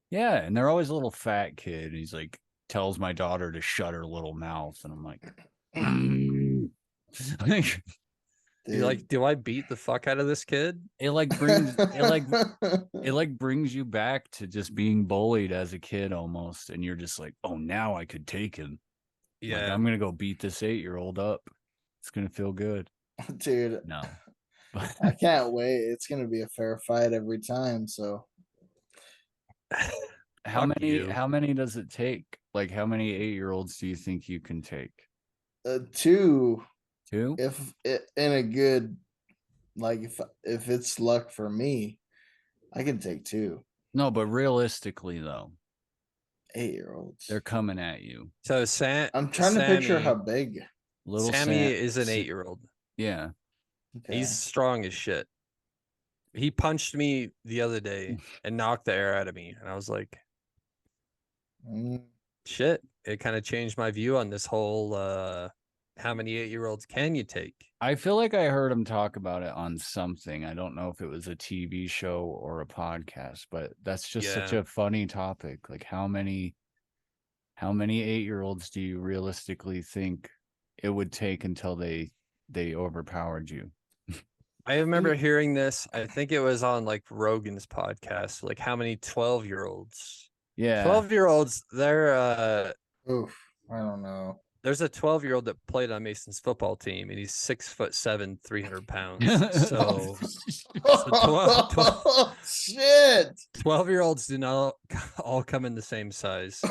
Yeah, and they're always a little fat kid. He's like tells my daughter to shut her little mouth, and I'm like, You're like, do I beat the fuck out of this kid? it like brings it like brings you back to just being bullied as a kid almost, and you're just like, oh, now I could take him. Like, Yeah. I'm gonna go beat this 8-year-old up. It's gonna feel good. Dude, No, I can't wait. It's gonna be a fair fight every time. So How Fuck many? you. How many does it take? Like, how many 8-year-olds do you think you can take? 2, 2? if it in a good, like if it's luck for me, I can take 2 No, but realistically though, 8-year-olds. they're coming at you. So I'm trying to picture how Sammy, big. Little Sammy Sam- is an Sa- 8-year-old. Yeah. Okay. He's strong as shit. He punched me the other day and knocked the air out of me, and I was like, Mm, shit. It kind of changed my view on this whole how many 8-year-olds can you take? I feel like I heard him talk about it on something. I don't know if it was a TV show or a podcast, but that's just such Yeah. a funny topic. Like, how many 8-year-olds do you realistically think it would take until they overpowered you? I remember hearing this. I think it was on like Rogan's podcast. Like how many 12-year-olds? Yeah. 12-year-olds, they're oof. I don't know. there's a 12-year-old that played on Mason's football team, and he's 6'7", 300 pounds. So Shit. 12-year-olds do not all come in the same size.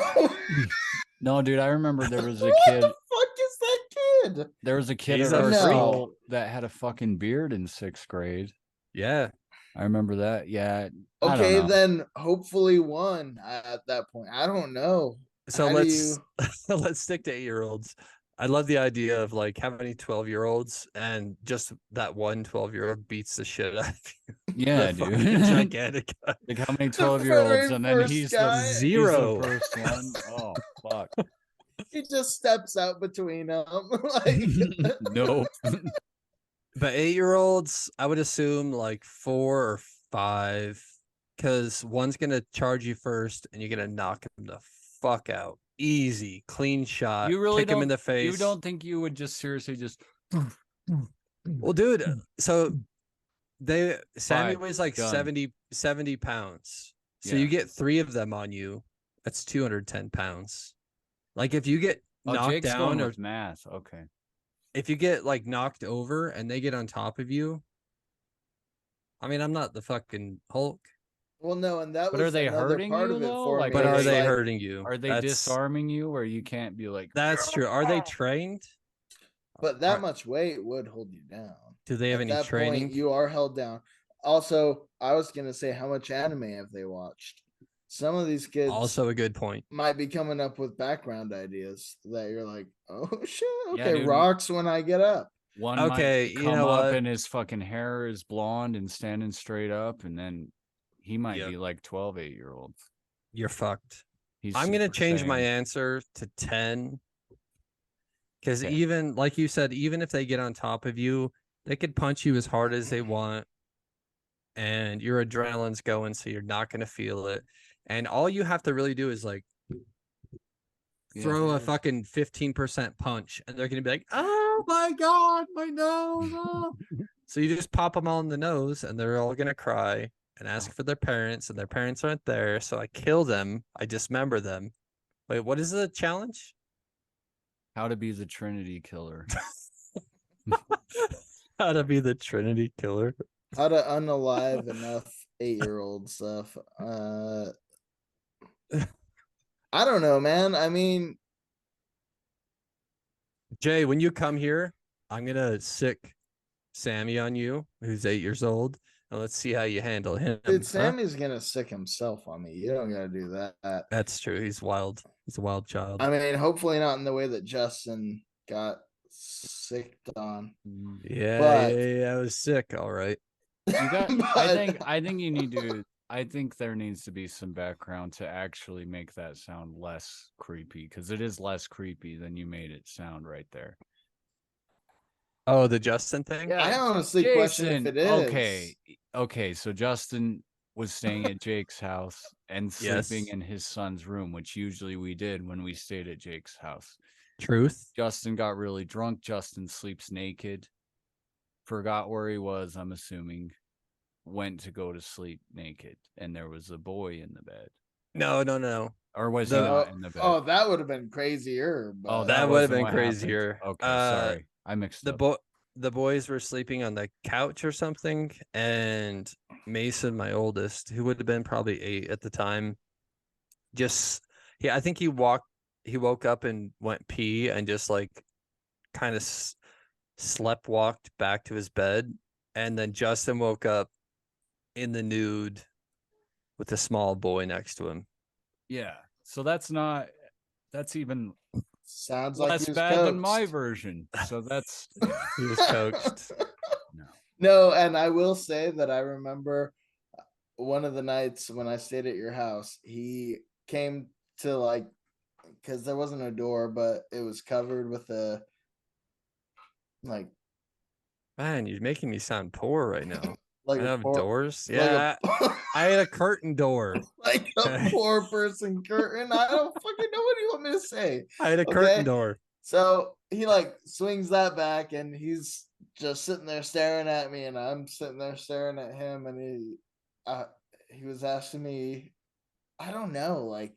No, dude, I remember there was a What kid. the fuck is that kid? There was a kid He's at a our freak. school that had a fucking beard in 6th grade. Yeah. I remember that. Yeah. I don't Okay, know. then hopefully one at that point. I don't know. So How do let's let's stick to 8-year-olds. I love the idea of like how many 12-year-olds and just that one 12-year-old beats the shit out of you. Yeah, The fucking dude. gigantic guy. Like, how many The 12-year-olds, very and then first he's guy. the Zero. first one. Oh fuck. He just steps out between them. Like Nope. But 8-year-olds, I would assume like 4 or 5, because one's gonna charge you first, and you're gonna knock him the fuck out. Easy, clean shot. You really kick him in don't- the face. You don't think you would just seriously just Well, dude, so Sammy 5, weighs like done. 70 pounds. So Yeah. you get 3 of them on you. That's 210 pounds. Like if you get knocked Jake's down going or with math. Okay. if you get like knocked over and they get on top of you, I mean, I'm not the fucking Hulk, well, no, and that But was are they another hurting part you, of it though? for Like, me. but are It's they like- hurting you? Are they That's- disarming you where you can't be like That's true. Are they trained? But that Are- much weight would hold you down. Do they have At any that training? point, you are held down. Also, I was gonna say, how much anime have they watched? Some of these kids Also a good point. might be coming up with background ideas that you're like, oh shit, okay, dude. rocks when I get up. one Okay, might you come know up what? and his fucking hair is blonde and standing straight up, and then he might Yep. be like 12 8-year-olds. You're fucked. He's I'm gonna super change my saiyan. answer to 10. Because Okay. even like you said, even if they get on top of you, they could punch you as hard as they want. And your adrenaline's going, so you're not gonna feel it. And all you have to really do is like throw a fucking 15% punch, and they're gonna be like, "Oh my god, my nose!" oh." So you just pop them all in the nose, and they're all gonna cry and ask for their parents, and their parents aren't there. So I kill them. I dismember them. Wait, what is the challenge? How to be the Trinity killer. How to be the Trinity killer? How to unalive enough 8-year-old stuff. I don't know, man. I mean, Jay, when you come here, I'm gonna sick Sammy on you, who's 8 years old, and let's see how you handle him. dude, huh? Sammy's gonna sick himself on me. You don't gotta do that. That's true. He's wild. He's a wild child. I mean, hopefully not in the way that Justin got sicked on. Yeah, but- I was sick. All right. You got, But- I think you need to. I think there needs to be some background to actually make that sound less creepy, because it is less creepy than you made it sound right there. Oh, the Justin thing. I honestly question if it is. Okay. So Justin was staying at Jake's house and sleeping Yes. in his son's room, which usually we did when we stayed at Jake's house. Truth. Justin got really drunk. Justin sleeps naked. Forgot where he was, I'm assuming. Went to go to sleep naked, and there was a boy in the bed. No. Or was The- he not in the bed? Oh, that would have been crazier. Oh, but- that would have wasn't been what happened. crazier. Okay, sorry. I mixed The up. the boys were sleeping on the couch or something, and Mason, my oldest, who would have been probably 8 at the time, just I think he woke up and went pee and just like kind of slept walked back to his bed, and then Justin woke up in the nude with a small boy next to him. Yeah. So that's even Sounds like less he was bad than my coaxed. version. So that's He was coached. No, and I will say that I remember one of the nights when I stayed at your house, he came to like, because there wasn't a door, but it was covered with a like Man, you're making me sound poor right now. like I a have poor, doors. like Yeah, a, I had a curtain door. like a poor person curtain. I don't fucking know what you want me to say. I had a Okay. curtain door. So he like swings that back and he's just sitting there staring at me and I'm sitting there staring at him and he was asking me, I don't know, like,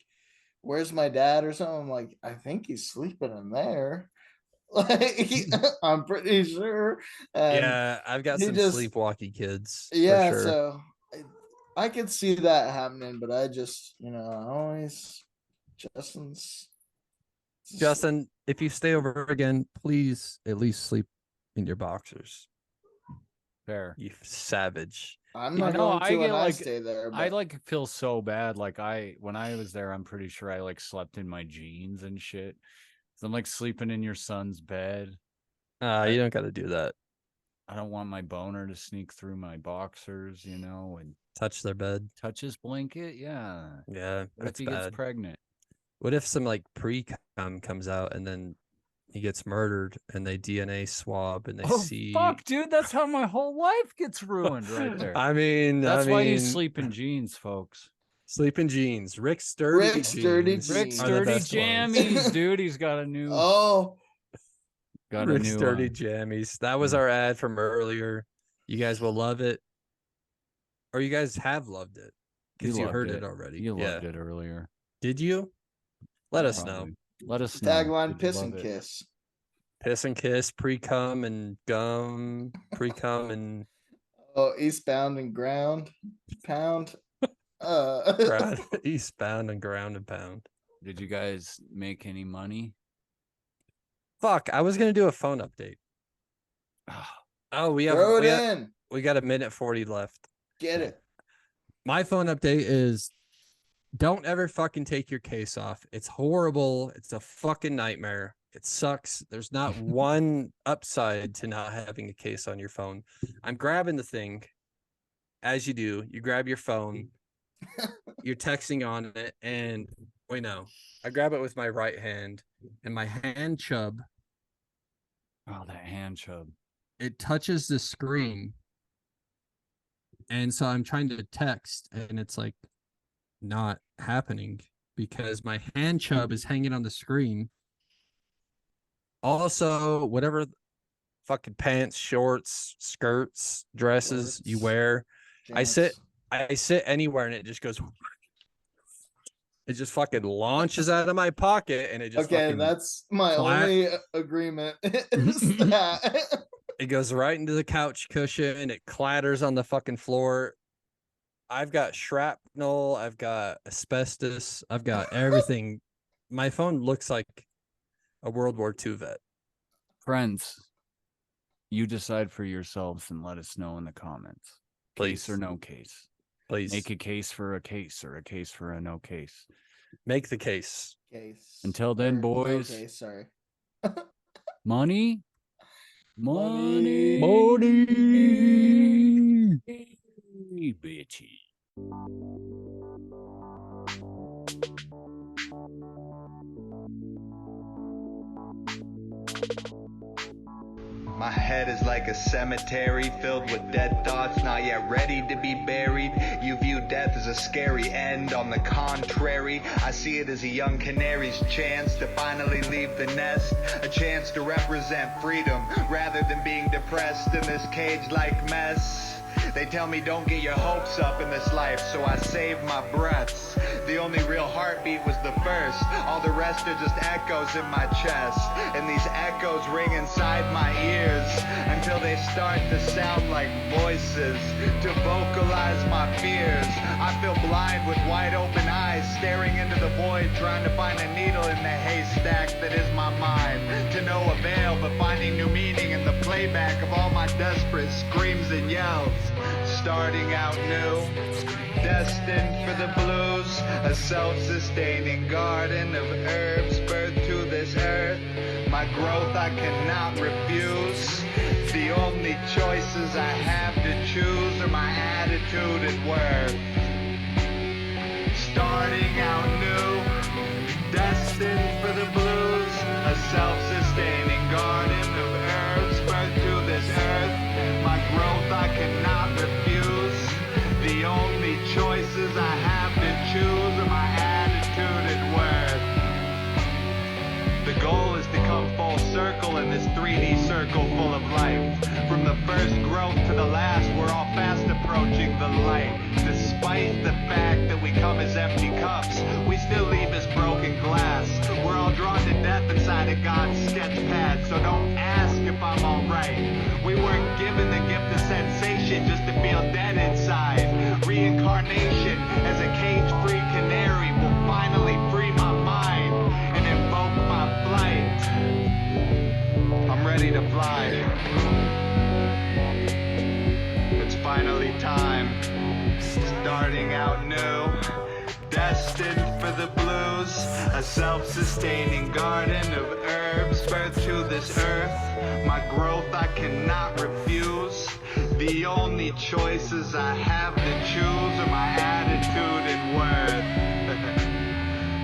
where's my dad or something? I'm like, I think he's sleeping in there. Like I'm pretty sure. And Yeah, I've got he some just- sleepwalky kids. yeah, for sure. so I could see that happening, but I just, always Justin's Justin, if you stay over again, please at least sleep in your boxers. fair. You savage. I'm Yeah, not no, going I to get, when I like- stay there. I But like feel so bad. Like when I was there, I'm pretty sure I like slept in my jeans and shit. So I'm like sleeping in your son's bed. You don't got to do that. I don't want my boner to sneak through my boxers, and Touch their bed. touch his blanket. Yeah. Yeah, What if that's he bad. gets pregnant? What if some like pre-cum comes out and then he gets murdered and they DNA swab and they Oh see? fuck, dude! That's how my whole life gets ruined right there. I mean, That's why you mean, sleep in jeans, folks. Sleep in jeans. Rick's dirty Rick's dirty jeans. Rick's Are are the dirty best ones. jammies, dude. He's got a new oh, Rick's dirty uh, jammies. That was our ad from earlier. You guys will love it, or you guys have loved it because you loved heard it already. You yeah. loved it earlier. Did you? Let us know. Probably. Let us know. tagline: Did you piss love and it? kiss. Piss and kiss, pre-cum and gum, pre-cum and Oh, eastbound and ground pound. ground, eastbound and ground and pound. Did you guys make any money? Fuck, I was gonna do a phone update. Oh, we have Throw it we, have, in. we got a minute 40 left. Get it. My phone update is don't ever fucking take your case off. It's horrible. It's a fucking nightmare. It sucks. There's not one upside to not having a case on your phone. I'm grabbing the thing. As you do, you grab your phone, you're texting on it, and wait, no. I grab it with my right hand, and my hand chub, Oh, that hand chub. it touches the screen. And so I'm trying to text, and it's like not happening because my hand chub is hanging on the screen. Also, whatever fucking pants, shorts, skirts, dresses you Shorts. wear, I sit Chance. I sit anywhere and it just goes. It just fucking launches out of my pocket and it just Okay, fucking, that's my flat. only agreement. Is that. it goes right into the couch cushion and it clatters on the fucking floor. I've got shrapnel, I've got asbestos, I've got everything. My phone looks like a World War II vet. Friends, you decide for yourselves and let us know in the comments. Case Please. or no case. Please Make a case for a case or a case for a no case. make the case. Case. Until then, Or, boys. Okay, sorry. Money. Money. Money. Bitchy. My head is like a cemetery filled with dead thoughts not yet ready to be buried. You view death as a scary end. On the contrary, I see it as a young canary's chance to finally leave the nest. A chance to represent freedom rather than being depressed in this cage-like mess. They tell me don't get your hopes up in this life, so I save my breaths. The only real heartbeat was the first. All the rest are just echoes in my chest. And these echoes ring inside my ears until they start to sound like voices to vocalize my fears. I feel blind with wide open eyes, staring into the void, trying to find a needle in the haystack that is my mind. To no avail, but finding new meaning in the playback of all my desperate screams and yells. Starting out new, destined for the blues, a self-sustaining garden of herbs birthed to this earth. My growth I cannot refuse. The only choices I have to choose are my attitude and worth. Starting out new, destined for the blues, a self-sustaining garden of herbs birthed to this earth. My growth I cannot refuse. The only choices I have to choose are my attitude and worth. The goal is to come full circle in this 3D circle full of life. From the first growth to the last, we're all fast approaching the light. Despite the fact that we come as empty cups, we still leave as broken glass. We're all drawn to death inside of God's sketch pad, so don't ask if I'm alright. We weren't given the gift of sensation just to feel dead inside. Reincarnation as a cage-free canary will finally free my mind and invoke my flight. I'm ready to fly. It's finally time. Starting out new, destined for the blues, a self-sustaining garden of herbs birthed to this earth. My growth I cannot refuse. The only choices I have to choose are my attitude and worth.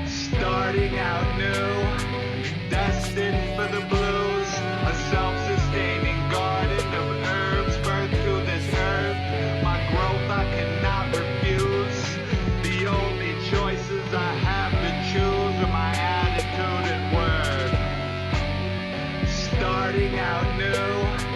Starting out new, destined for the blues, a self-sustaining garden of herbs birthed to this earth. My growth I cannot refuse. The only choices I have to choose are my attitude and worth. Starting out new,